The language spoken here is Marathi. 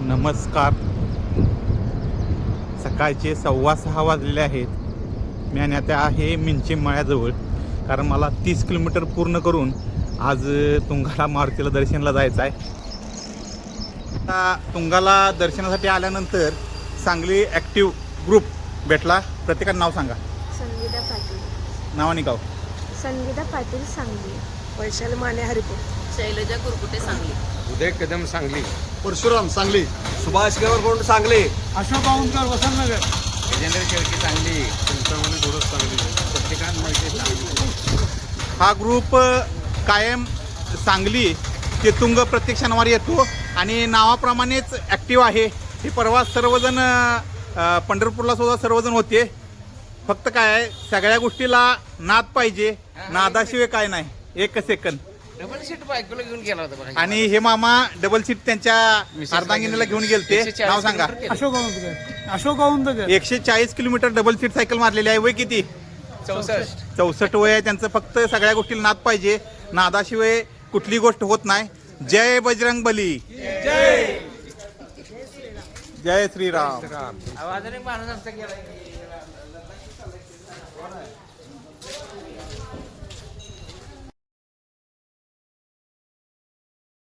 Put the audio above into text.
नमस्कार. सकाळचे 6:15 वाजलेले आहेत. मी आणि आता आहे मिंचे मळ्याजवळ, कारण मला 30 किलोमीटर पूर्ण करून आज तुंगाला मारुतीला दर्शनाला जायचं आहे. आता तुंगाला दर्शनासाठी आल्यानंतर सांगली ॲक्टिव्ह ग्रुप भेटला. प्रत्येकाचं नाव सांगा. संगीता पाटील. नावाने गाव. संगीता पाटील सांगली. वैशाली माने हरिपूर. शैलजा कुरकुटे सांगली. उदय कदम सांगली. परशुराम सांगली. सुभाष गवरकोंड सांगली. अशोक गावंकर वसंतनगर. गजेंद्र शेळके सांगली. चिंतामणी दोडस सांगली. प्रत्येकान माहिती सांगली. हा ग्रुप कायम सांगली ते तुंग प्रत्येक शनिवारी येतो आणि नावाप्रमाणेच ॲक्टिव्ह आहे. हे परवा सर्वजण पंढरपूरला सुद्धा सर्वजण होते. फक्त काय आहे, सगळ्या गोष्टीला नाद पाहिजे, नादाशिवाय काय नाही. एक सेकंद. डबल सीट बायकोला घेऊन गेला होता बघा. आणि हे मामा डबल सीट त्यांच्या अर्धांगिनीला घेऊन गेलते. नाव सांगा. Ashok Gavankar. Ashok Gavankar. 140 kilometre double seat cycle मारलेली आहे. वय किती? 64 वय आहे त्यांचं. फक्त सगळ्या गोष्टीला नाद पाहिजे, नादाशिवाय कुठली गोष्ट होत नाही. जय बजरंग बली. जय श्रीराम. आवाजाने माणूस आमचा गेला.